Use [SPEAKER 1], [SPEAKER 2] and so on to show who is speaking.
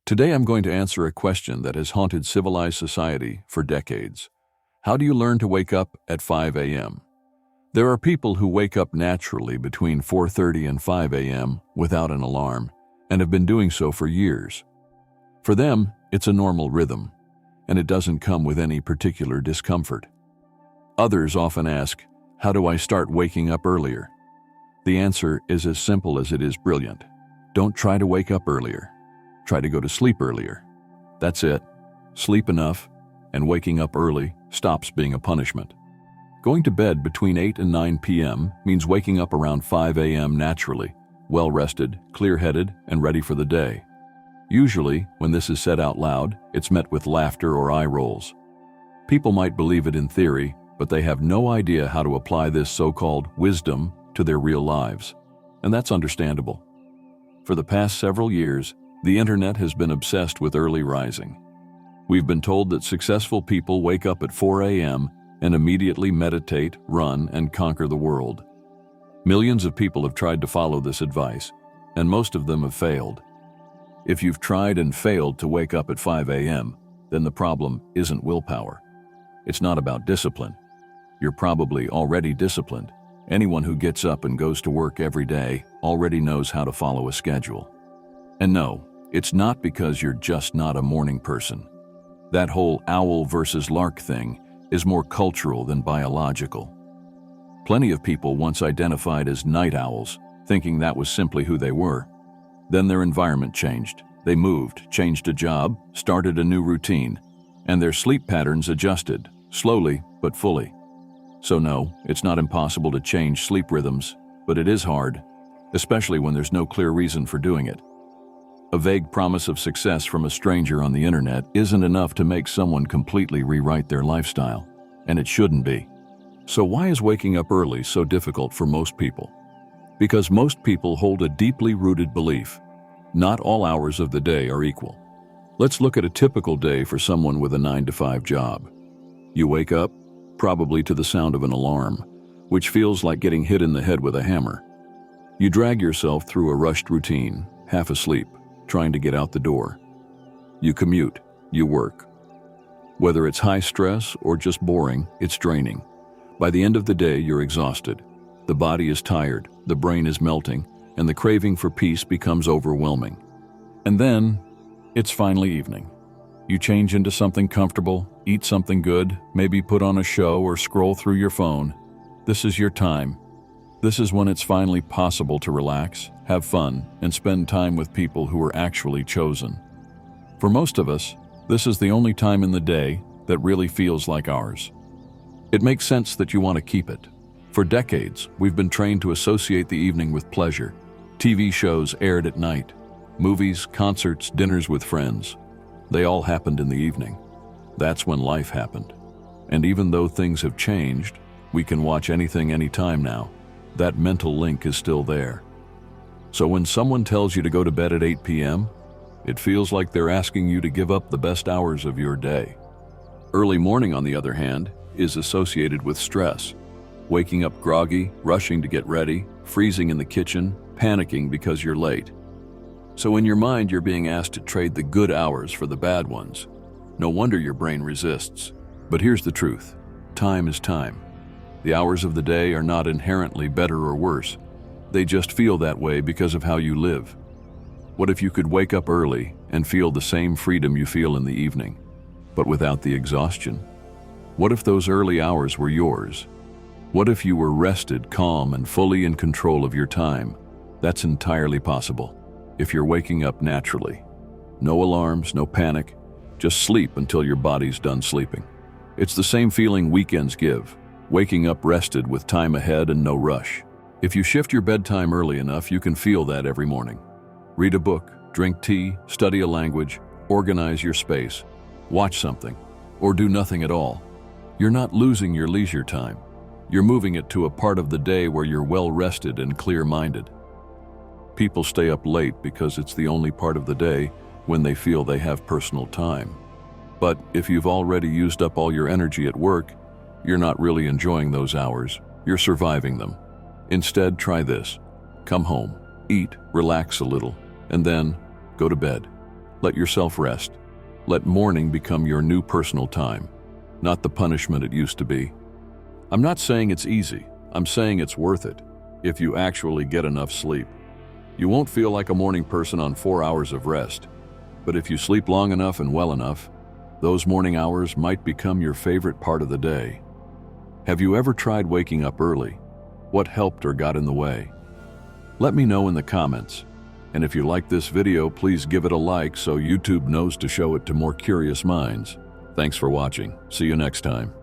[SPEAKER 1] Today I'm going to answer a question that has haunted civilized society for decades. How do you learn to wake up at 5 a.m.? There are people who wake up naturally between 4:30 and 5 a.m. without an alarm and have been doing so for years. For them, it's a normal rhythm, and it doesn't come with any particular discomfort. Others often ask, how do I start waking up earlier? The answer is as simple as it is brilliant. Don't try to wake up earlier. Try to go to sleep earlier. That's it. Sleep enough, and waking up early stops being a punishment. Going to bed between 8 and 9 p.m. means waking up around 5 a.m. naturally, well-rested, clear-headed, and ready for the day. Usually, when this is said out loud, it's met with laughter or eye rolls. People might believe it in theory, but they have no idea how to apply this so-called wisdom to their real lives. And that's understandable. For the past several years, the internet has been obsessed with early rising. We've been told that successful people wake up at 4 a.m. and immediately meditate, run, and conquer the world. Millions of people have tried to follow this advice, and most of them have failed. If you've tried and failed to wake up at 5 a.m., then the problem isn't willpower. It's not about discipline. You're probably already disciplined. Anyone who gets up and goes to work every day already knows how to follow a schedule. And no, it's not because you're just not a morning person. That whole owl versus lark thing is more cultural than biological. Plenty of people once identified as night owls, thinking that was simply who they were. Then their environment changed. They moved, changed a job, started a new routine, and their sleep patterns adjusted, slowly but fully. So no, it's not impossible to change sleep rhythms, but it is hard, especially when there's no clear reason for doing it. A vague promise of success from a stranger on the internet isn't enough to make someone completely rewrite their lifestyle, and it shouldn't be. So why is waking up early so difficult for most people? Because most people hold a deeply rooted belief: not all hours of the day are equal. Let's look at a typical day for someone with a 9-to-5 job. You wake up, probably to the sound of an alarm, which feels like getting hit in the head with a hammer. You drag yourself through a rushed routine, half asleep, trying to get out the door. You commute, you work. Whether it's high stress or just boring, it's draining. By the end of the day, you're exhausted. The body is tired, the brain is melting, and the craving for peace becomes overwhelming. And then, it's finally evening. You change into something comfortable, eat something good, maybe put on a show or scroll through your phone. This is your time. This is when it's finally possible to relax, have fun, and spend time with people who are actually chosen. For most of us, this is the only time in the day that really feels like ours. It makes sense that you want to keep it. For decades, we've been trained to associate the evening with pleasure. TV shows aired at night. Movies, concerts, dinners with friends. They all happened in the evening. That's when life happened. And even though things have changed, we can watch anything anytime now. That mental link is still there. So when someone tells you to go to bed at 8 p.m., it feels like they're asking you to give up the best hours of your day. Early morning, on the other hand, is associated with stress. Waking up groggy, rushing to get ready, freezing in the kitchen, panicking because you're late. So in your mind, you're being asked to trade the good hours for the bad ones. No wonder your brain resists. But here's the truth. Time is time. The hours of the day are not inherently better or worse. They just feel that way because of how you live. What if you could wake up early and feel the same freedom you feel in the evening, but without the exhaustion? What if those early hours were yours? What if you were rested, calm, and fully in control of your time? That's entirely possible, if you're waking up naturally. No alarms, no panic, just sleep until your body's done sleeping. It's the same feeling weekends give. Waking up rested with time ahead and no rush. If you shift your bedtime early enough, you can feel that every morning. Read a book, drink tea, study a language, organize your space, watch something, or do nothing at all. You're not losing your leisure time. You're moving it to a part of the day where you're well-rested and clear-minded. People stay up late because it's the only part of the day when they feel they have personal time. But if you've already used up all your energy at work, you're not really enjoying those hours. You're surviving them. Instead, try this. Come home, eat, relax a little, and then go to bed. Let yourself rest. Let morning become your new personal time, not the punishment it used to be. I'm not saying it's easy. I'm saying it's worth it, if you actually get enough sleep. You won't feel like a morning person on 4 hours of rest, but if you sleep long enough and well enough, those morning hours might become your favorite part of the day. Have you ever tried waking up early? What helped or got in the way? Let me know in the comments. And if you like this video, please give it a like so YouTube knows to show it to more curious minds. Thanks for watching. See you next time.